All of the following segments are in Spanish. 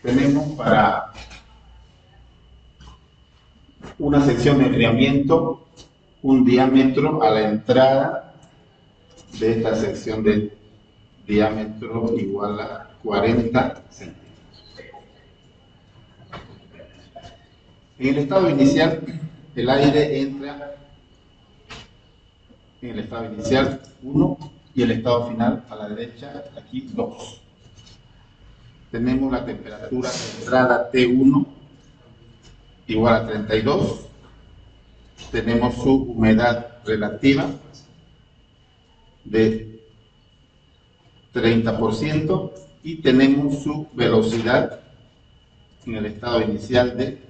tenemos para una sección de enfriamiento un diámetro a la entrada de esta sección de diámetro igual a 40 centímetros. En el estado inicial, el aire entra en el estado inicial 1 y el estado final a la derecha, aquí 2. Tenemos la temperatura de entrada T1 igual a 32. Tenemos su humedad relativa de 30% y tenemos su velocidad en el estado inicial de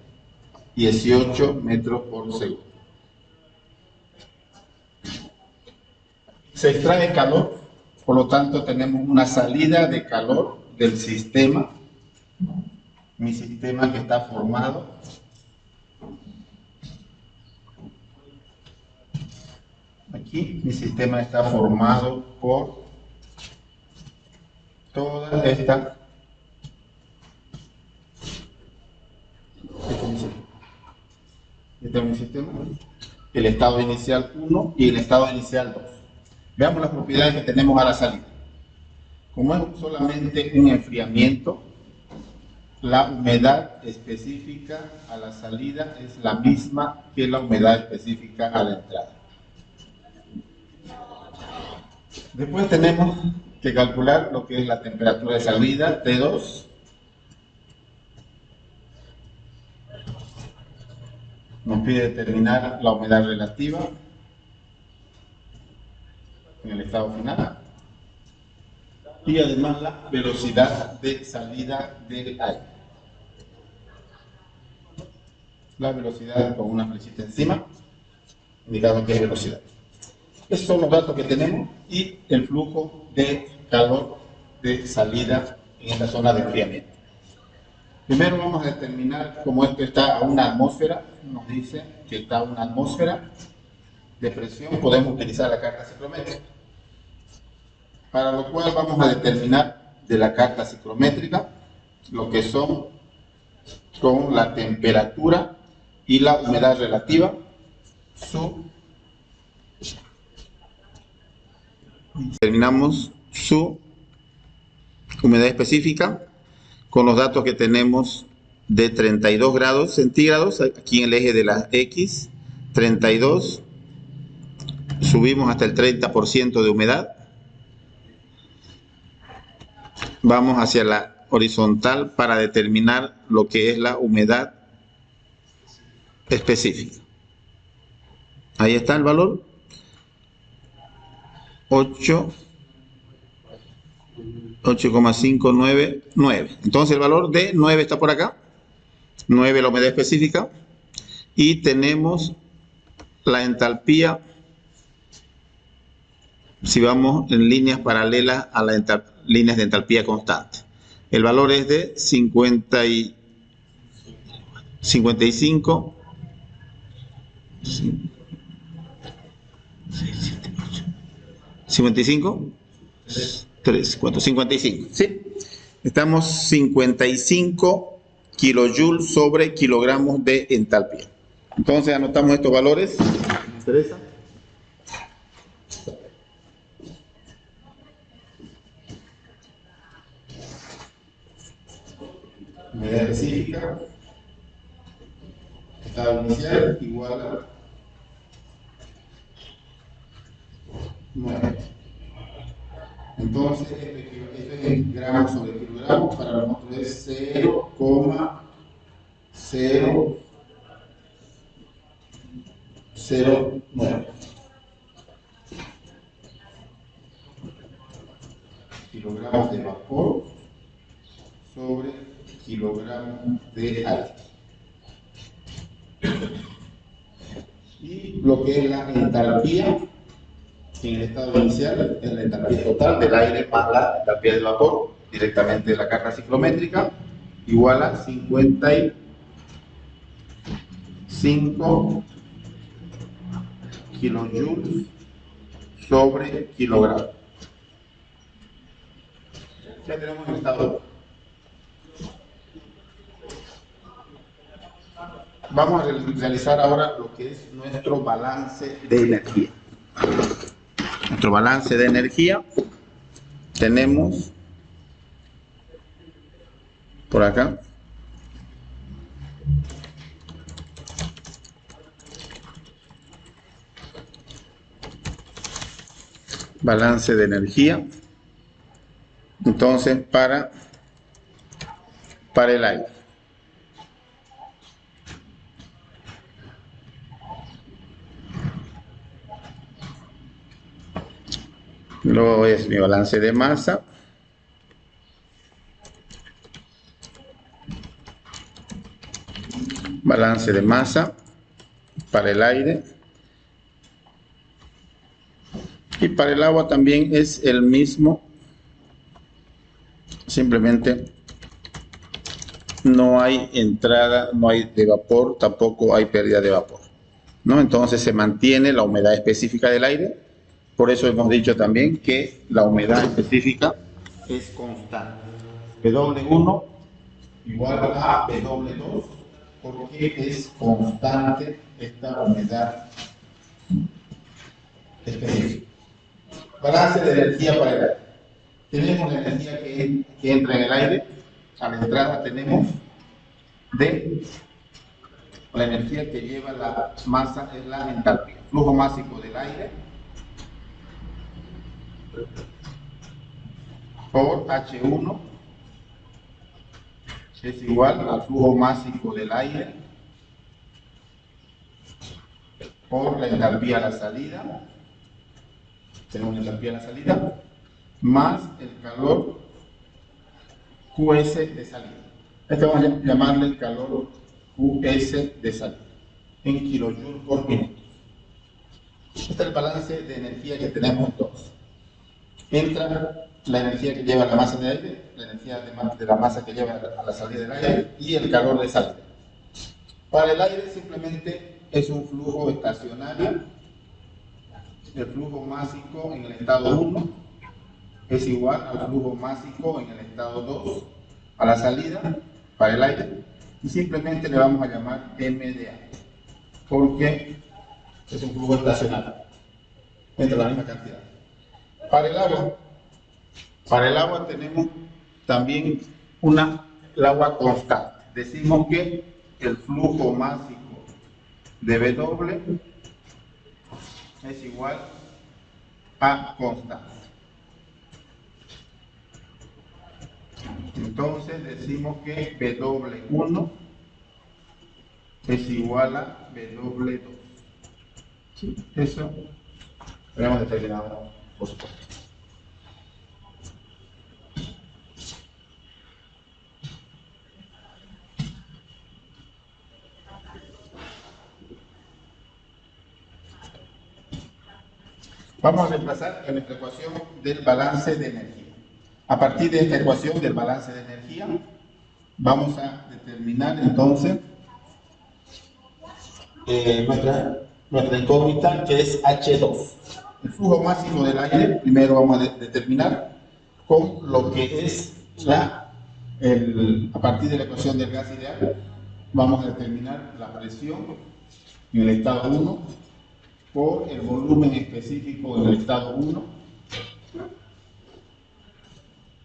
18 metros por segundo. Se extrae calor, por lo tanto tenemos una salida de calor del sistema, mi sistema que está formado aquí, mi sistema está formado por toda esta este es mi sistema, el estado inicial 1 y el estado inicial 2. Veamos las propiedades que tenemos a la salida. Como es solamente un enfriamiento, la humedad específica a la salida es la misma que la humedad específica a la entrada. Después tenemos que calcular lo que es la temperatura de salida, T2. Nos pide determinar la humedad relativa en el estado final y además la velocidad de salida del aire. La velocidad con una flechita encima, indicando que es velocidad. Estos son los datos que tenemos y el flujo de calor de salida en esta zona de enfriamiento. Primero vamos a determinar cómo esto está a una atmósfera. Nos dice que está a una atmósfera de presión. Podemos utilizar la carta ciclométrica. Para lo cual vamos a determinar de la carta ciclométrica lo que son con la temperatura y la humedad relativa, determinamos su humedad específica con los datos que tenemos de 32 grados centígrados, aquí en el eje de la X, 32, subimos hasta el 30% de humedad, vamos hacia la horizontal para determinar lo que es la humedad específica. Ahí está el valor, 8,599. Entonces el valor de 9 está por acá, 9 la humedad específica, y tenemos la entalpía, si vamos en líneas paralelas a las líneas de entalpía constante. El valor es de 55, 55, 3, 4, 55, ¿sí? Estamos 55 kilojoules sobre kilogramos de entalpía. Entonces anotamos estos valores. ¿Me interesa? Humedad específica, estado inicial igual a 9. Entonces, esto es en gramos sobre kilogramos, para nosotros es 0,009 kilogramos de vapor sobre kilogramos de aire. Y lo que es la entalpía en el estado inicial es la entalpía total del aire más la entalpía del vapor, directamente de la carga ciclométrica, igual a 55 kilojoules sobre kilogramo. Ya tenemos el estado. Vamos a realizar ahora lo que es nuestro balance de energía. Nuestro balance de energía tenemos por acá balance de energía. Entonces, para el aire. Luego es mi balance de masa. Balance de masa para el aire. Y para el agua también es el mismo. Simplemente no hay entrada, no hay de vapor, tampoco hay pérdida de vapor, ¿no? Entonces se mantiene la humedad específica del aire. Por eso hemos dicho también que la humedad específica es constante. W1 igual a W2 porque es constante esta humedad específica. Balance de energía para el aire. Tenemos la energía que entra en el aire. A la entrada tenemos D. La energía que lleva la masa es la entalpía. Flujo másico del aire por H1 es igual al flujo másico del aire por la entalpía a la salida. Tenemos la entalpía a la salida más el calor QS de salida. Este vamos a llamarle el calor QS de salida en kilojoules por minuto. Este es el balance de energía que tenemos entonces. Entra la energía que lleva la masa de aire, la energía de la masa que lleva a la salida del aire y el calor de salida. Para el aire simplemente es un flujo estacionario. El flujo másico en el estado 1 es igual al flujo másico en el estado 2 a la salida para el aire y simplemente le vamos a llamar MDA porque es un flujo estacionario entre la misma cantidad. Para el agua tenemos también el agua constante. Decimos que el flujo másico de W es igual a constante. Entonces decimos que W1 es igual a W2. ¿Sí? Eso lo hemos determinado, por supuesto. Vamos a reemplazar en nuestra ecuación del balance de energía. A partir de esta ecuación del balance de energía, vamos a determinar entonces nuestra incógnita, que es H2. El flujo máximo del aire, primero vamos a determinar con lo que es a partir de la ecuación del gas ideal, vamos a determinar la presión en el estado 1 por el volumen específico en el estado 1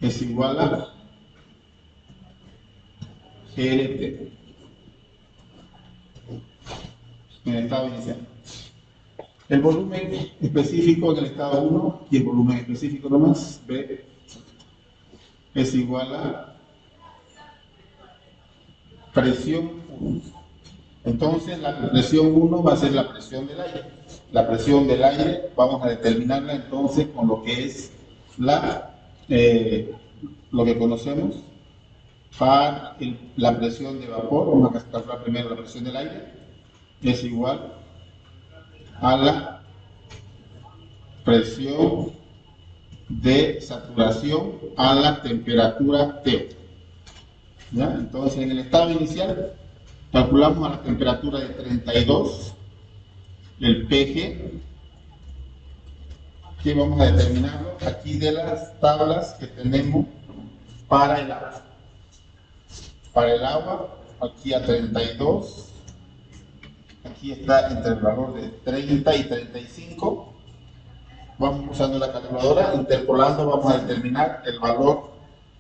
es igual a GLT en el estado inicial. El volumen específico en el estado 1 y el volumen específico nomás, B, es igual a presión 1. Entonces la presión 1 va a ser la presión del aire. La presión del aire vamos a determinarla entonces con lo que es lo que conocemos para la presión de vapor. Vamos a calcular primero la presión del aire. Es igual a la presión de saturación a la temperatura T. ¿Ya? Entonces en el estado inicial calculamos a la temperatura de 32 el PG, que vamos a determinarlo aquí de las tablas que tenemos para el agua. Para el agua, aquí a 32 Aquí está entre el valor de 30 y 35. Vamos usando la calculadora, interpolando, vamos a determinar el valor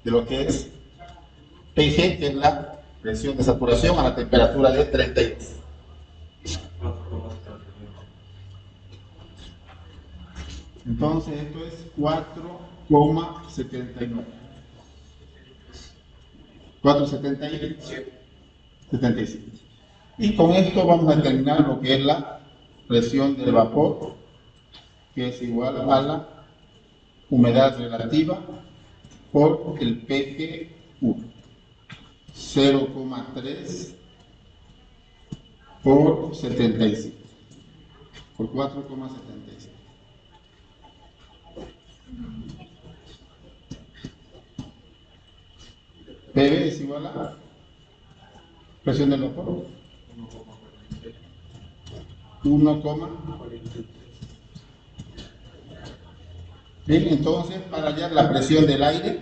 de lo que es PG, que es la presión de saturación a la temperatura de 32. Entonces esto es 4,79. 4,77. Y con esto vamos a determinar lo que es la presión del vapor, que es igual a la humedad relativa por el PG1. 0,3 por 75, por 4,77. PV es igual a presión del vapor 1,43. Bien, entonces para hallar la presión del aire,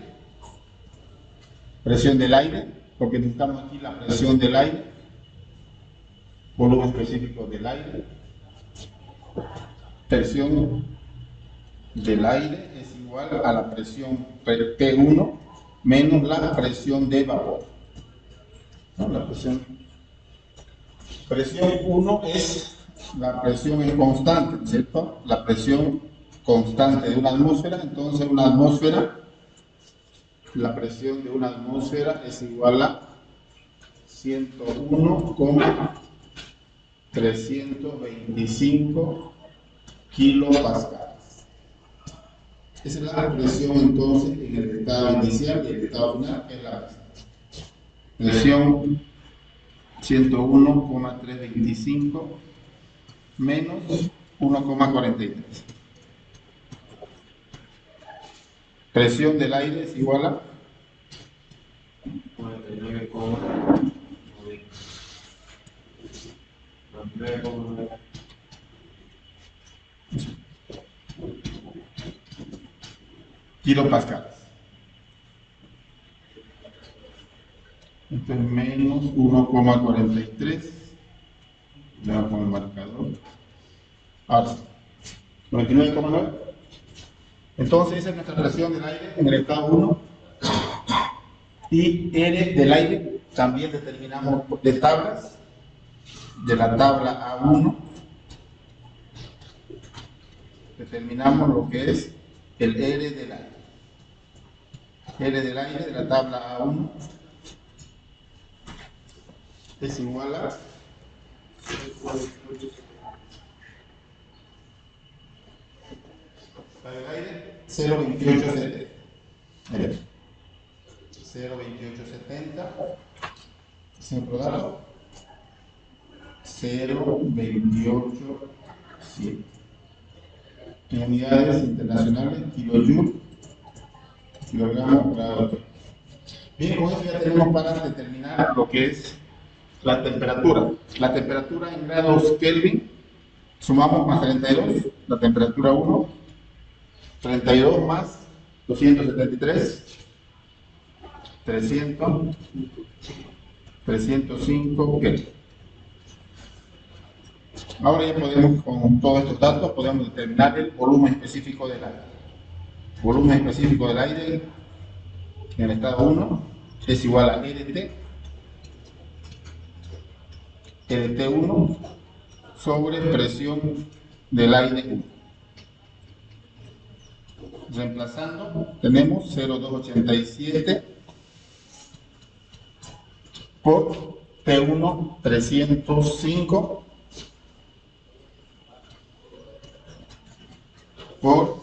porque necesitamos aquí la presión del aire, volumen específico del aire, presión del aire es igual a la presión P1 menos la presión de vapor. ¿No? La presión 1 es la presión en constante, ¿cierto? La presión constante de una atmósfera. Entonces una atmósfera, la presión de una atmósfera es igual a 101,325 kilopascales. Esa es la presión entonces en el estado inicial y el estado final, que es la presión 101,325 menos 1,43. Presión del aire es igual a 49,9 kilopascales. Esto es menos 1,43. Le voy a poner el marcador. Ahora sí. 99,9. Entonces esa es nuestra presión del aire en el estado 1. Y R del aire también determinamos de tablas. De la tabla A1 determinamos lo que es el R del aire. R del aire de la tabla A1 es igual a 0,2870. 0,2870. Siempre dato. 0,287. En unidades internacionales, kilojoule, kilogramo, grado. Bien, con eso ya tenemos para determinar lo que es la temperatura. La temperatura en grados Kelvin, sumamos más 32, la temperatura 1, 32 más 273, 300, 305 Kelvin. Ahora ya podemos, con todos estos datos, podemos determinar el volumen específico del aire. Volumen específico del aire en el estado 1 es igual a RT1 sobre presión del aire 1. Reemplazando, tenemos 0,287 por T1 305 por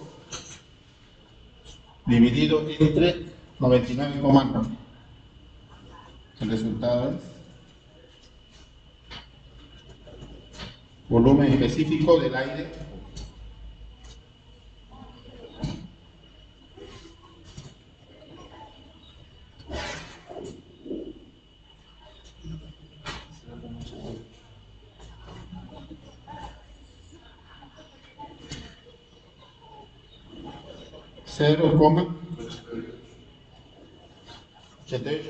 dividido entre 99,9. El resultado es volumen específico del aire . 0,88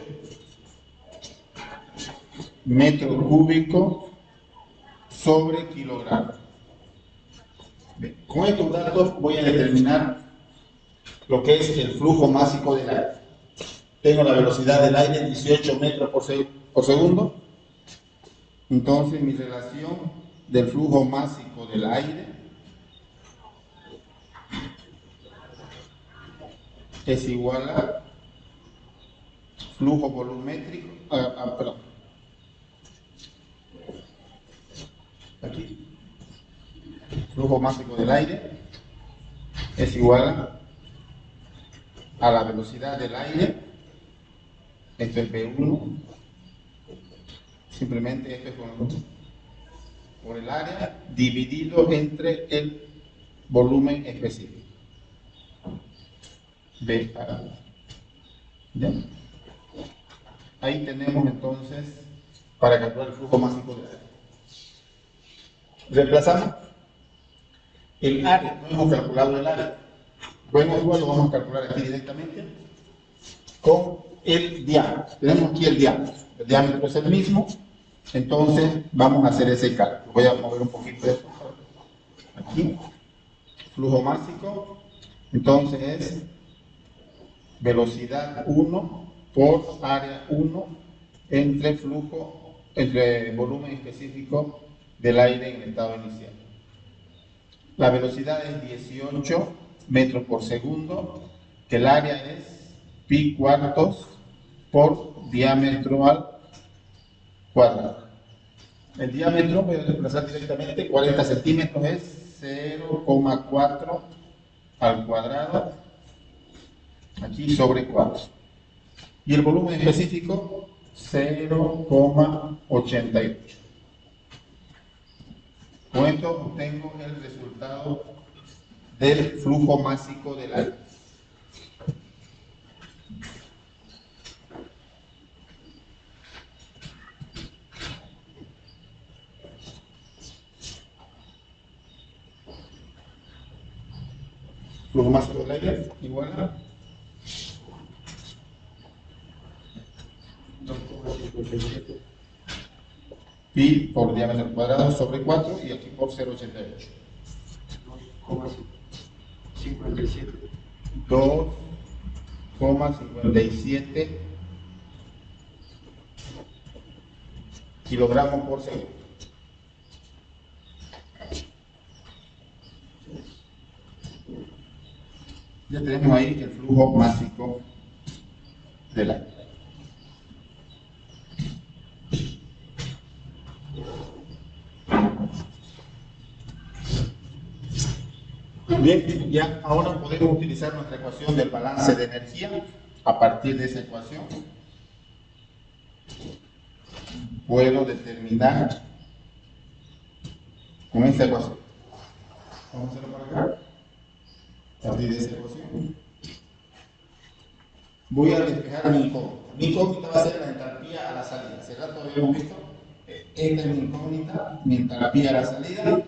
metro cúbico sobre kilogramo. Bien, con estos datos voy a determinar lo que es el flujo másico del aire. Tengo la velocidad del aire 18 metros por segundo. Entonces mi relación del flujo másico del aire es igual a flujo volumétrico, perdón, aquí, flujo másico del aire es igual a la velocidad del aire, esto es V1, simplemente esto es por el área dividido entre el volumen específico. V para ¿ya? Ahí tenemos entonces para calcular el flujo másico del aire. Reemplazamos el área, no hemos calculado el área. Bueno, igual lo vamos a calcular aquí directamente con el diámetro. Tenemos aquí el diámetro es el mismo, entonces vamos a hacer ese cálculo. Voy a mover un poquito esto. Aquí, flujo másico, entonces es velocidad 1 por área 1 entre volumen específico del aire en el estado inicial. La velocidad es 18 metros por segundo, que el área es pi cuartos por diámetro al cuadrado. El diámetro, voy a desplazar directamente, 40 centímetros es 0,4 al cuadrado, aquí sobre 4. Y el volumen específico, 0,88. Con esto obtengo el resultado del flujo másico del aire. Flujo másico del aire igual a 2,57 pi por diámetro al cuadrado sobre 4 y aquí por 0,88. 2,57 kilogramos por segundo. Ya tenemos ahí el flujo másico del aire. Bien, ya ahora podemos utilizar nuestra ecuación del balance de energía. A partir de esa ecuación puedo determinar con esta ecuación. Vamos a hacerlo para acá. A partir de esa ecuación voy a despejar mi incógnita. Mi incógnita va a ser la entalpía a la salida. Hace rato habíamos visto, esta es mi incógnita, mi entalpía a la salida,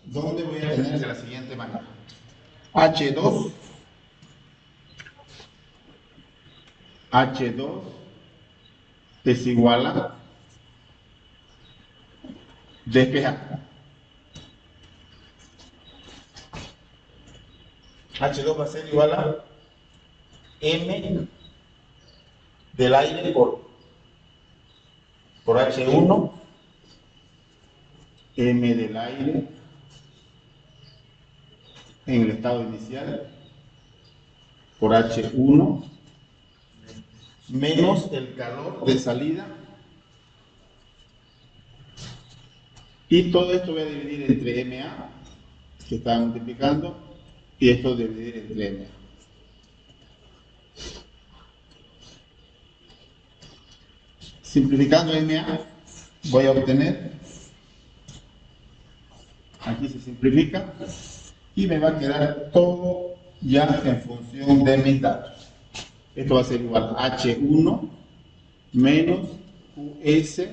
donde voy a tener de la siguiente manera. H2 es igual a despejar. H2 va a ser igual a M del aire por H1, M del aire en el estado inicial por H1 menos el calor de salida, y todo esto voy a dividir entre MA, que está multiplicando, y esto dividir entre MA. Simplificando MA, voy a obtener, aquí se simplifica, y me va a quedar todo ya en función de mis datos. Esto va a ser igual a H1 menos QS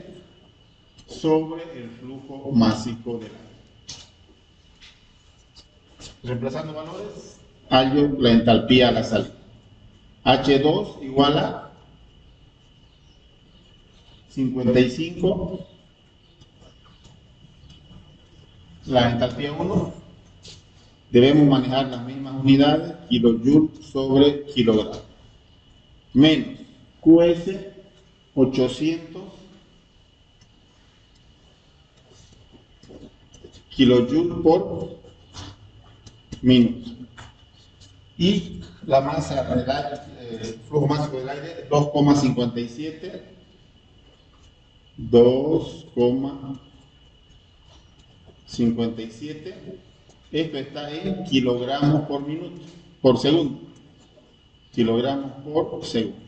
sobre el flujo másico del aire. Reemplazando valores, hallo la entalpía a la salida. H2 igual a 55 la entalpía 1, debemos manejar las mismas unidades, kilojoule sobre kilogramo, menos QS 800 kilojoule por minuto. Y la masa del aire, flujo máximo del aire, 2,57. Esto está en kilogramos por minuto, por segundo. Kilogramos por segundo.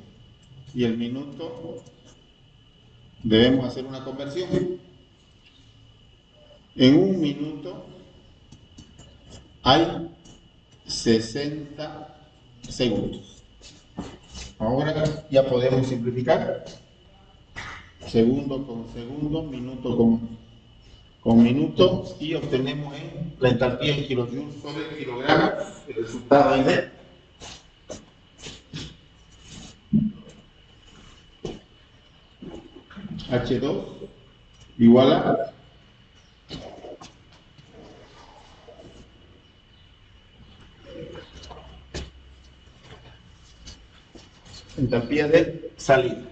Y el minuto, debemos hacer una conversión. En un minuto hay 60 segundos. Ahora ya podemos simplificar. Segundo con segundo, minuto con minuto, y obtenemos la entalpía en kilojoules sobre kilogramo. El resultado es de H2 igual a entalpía de salida.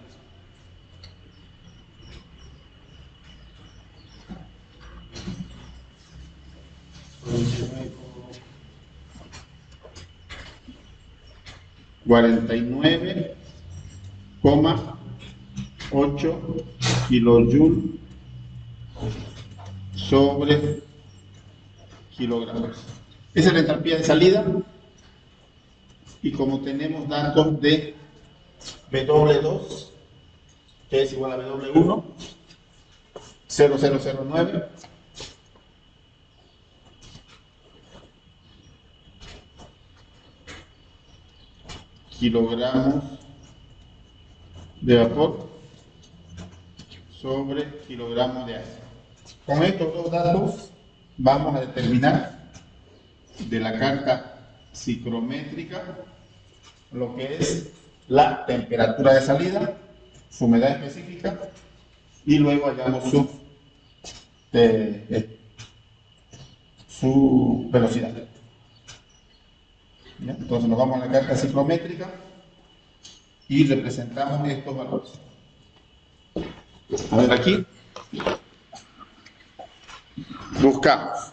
$49,8 kilojoules sobre kilogramos. Esa es la entalpía de salida. Y como tenemos datos de W2, que es igual a W1, 0009, kilogramos de vapor sobre kilogramos de aire. Con estos dos datos vamos a determinar de la carta psicométrica lo que es la temperatura de salida, su humedad específica, y luego hallamos su velocidad. ¿Ya? Entonces nos vamos a la carta psicométrica y representamos estos valores. A ver, aquí buscamos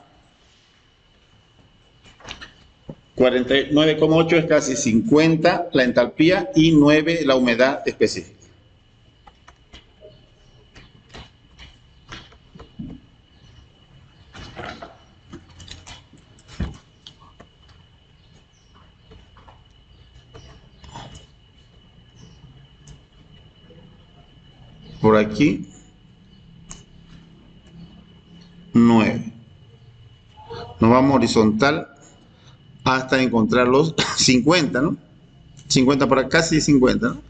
49,8 es casi 50 la entalpía y 9 la humedad específica. Por aquí 9. Nos vamos horizontal hasta encontrar los 50, ¿no? 50 por acá, casi 50, ¿no?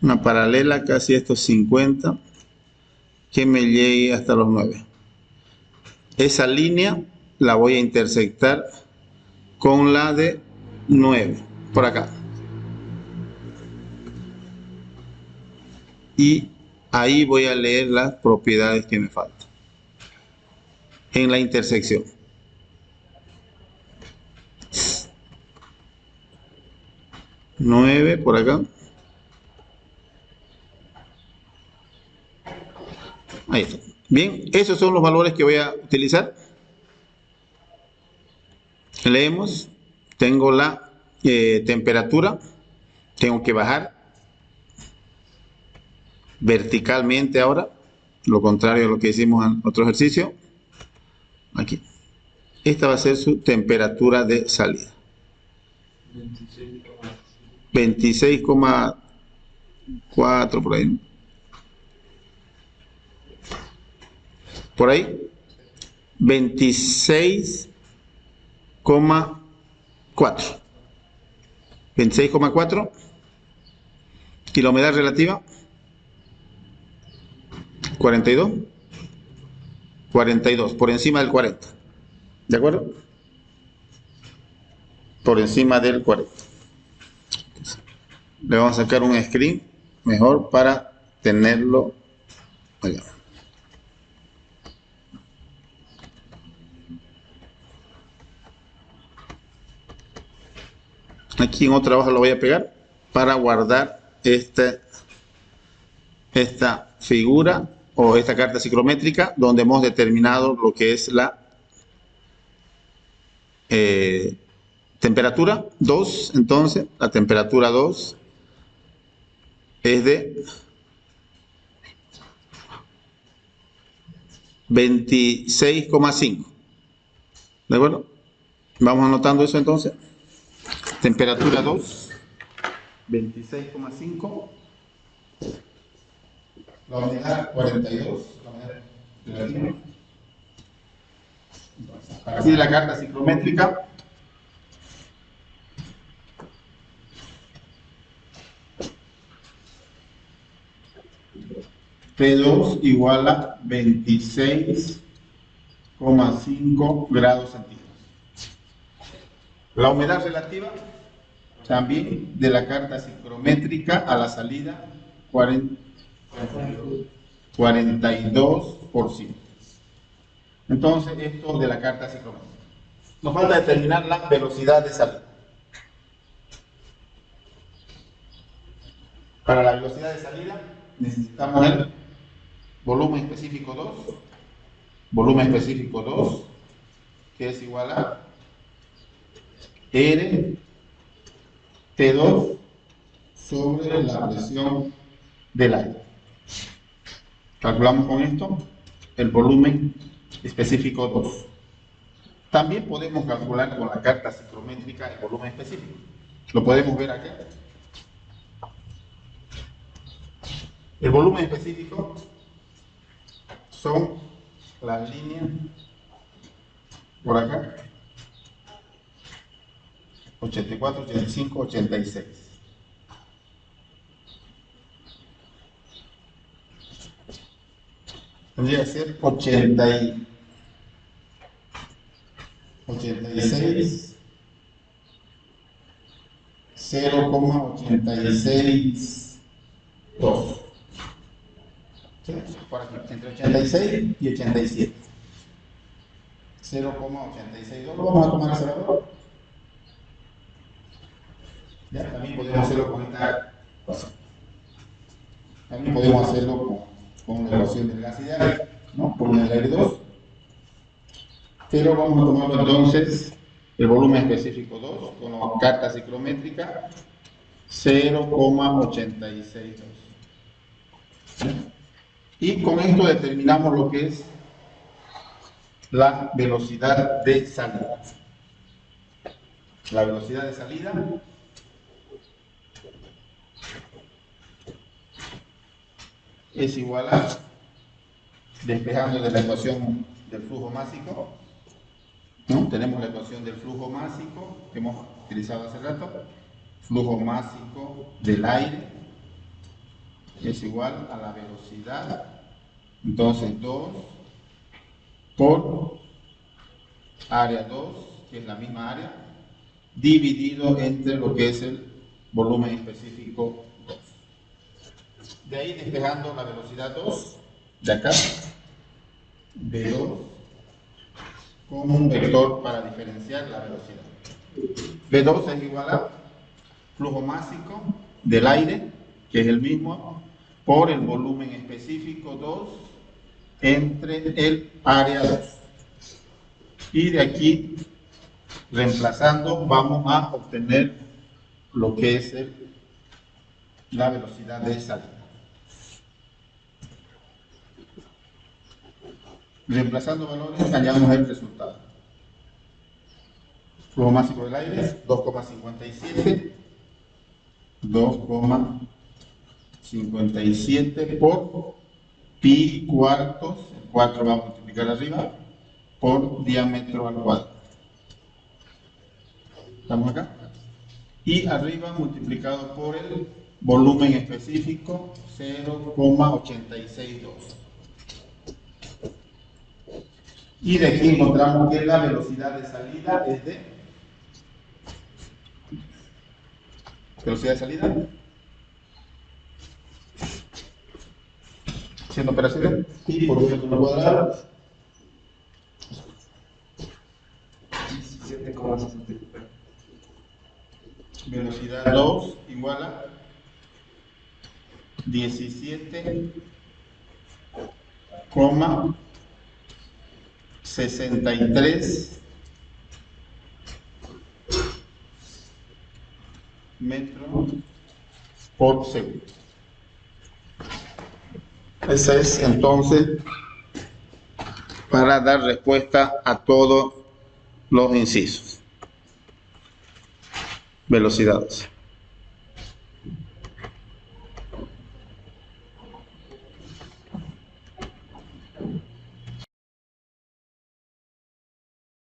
Una paralela casi a estos 50 que me llegue hasta los 9. Esa línea la voy a intersectar con la de 9, por acá. Y ahí voy a leer las propiedades que me faltan en la intersección. Nueve por acá. Ahí está. Bien, esos son los valores que voy a utilizar. Leemos. Tengo la temperatura. Tengo que bajar verticalmente ahora, lo contrario a lo que hicimos en otro ejercicio. Aquí. Esta va a ser su temperatura de salida. 26,4 por ahí. Por ahí. 26,4. 26,4. Y la humedad relativa. 42. 42, por encima del 40. ¿De acuerdo? Por encima del 40. Le vamos a sacar un screen mejor para tenerlo allá. Aquí en otra hoja lo voy a pegar para guardar esta figura o esta carta ciclométrica donde hemos determinado lo que es la temperatura 2. Entonces, la temperatura 2 es de 26,5. ¿De acuerdo? Vamos anotando eso entonces. Temperatura 2, 26,5. La humedad 42. La humedad relativa. A partir de la carta ciclométrica, P2 igual a 26,5 grados centígrados. La humedad relativa también de la carta ciclométrica a la salida 42%. Entonces, esto de la carta ciclométrica. Nos falta determinar la velocidad de salida. Para la velocidad de salida necesitamos el volumen específico 2, que es igual a R T2 sobre la presión del aire. Calculamos con esto el volumen específico 2. También podemos calcular con la carta ciclométrica el volumen específico. Lo podemos ver aquí. El volumen específico son las líneas por acá, 84, 85, 86. Tendría que ser 86, 0,862. Por aquí, entre 86 y 87. 0,862. Vamos a tomar ese valor. Ya, también podemos hacerlo con esta ecuación. También podemos hacerlo con la ecuación del gas ideal, ¿no? Por el aire 2. Pero vamos a tomarlo entonces el volumen específico 2 con la carta ciclométrica 0,862. Y con esto determinamos lo que es la velocidad de salida. La velocidad de salida es igual a, despejando de la ecuación del flujo másico, ¿no? Tenemos la ecuación del flujo másico que hemos utilizado hace rato. Flujo másico del aire es igual a la velocidad, entonces 2 por área 2, que es la misma área, dividido entre lo que es el volumen específico 2. De ahí despejando la velocidad 2, de acá, B2, como un vector para diferenciar la velocidad. B2 es igual a flujo másico del aire, que es el mismo, por el volumen específico 2 entre el área 2. Y de aquí, reemplazando, vamos a obtener lo que es la velocidad de salida. Reemplazando valores, hallamos el resultado. Flujo másico del aire, 2,57. 2,57 por pi cuartos, el 4 va a multiplicar arriba, por diámetro al cuadrado. ¿Estamos acá? Y arriba multiplicado por el volumen específico, 0,862. Y de aquí encontramos que la velocidad de salida es de velocidad de salida haciendo operaciones, y por un metro cuadrado, 17,60. velocidad 2 igual a 17,63 metros por segundo. Esa es entonces para dar respuesta a todos los incisos. Velocidades.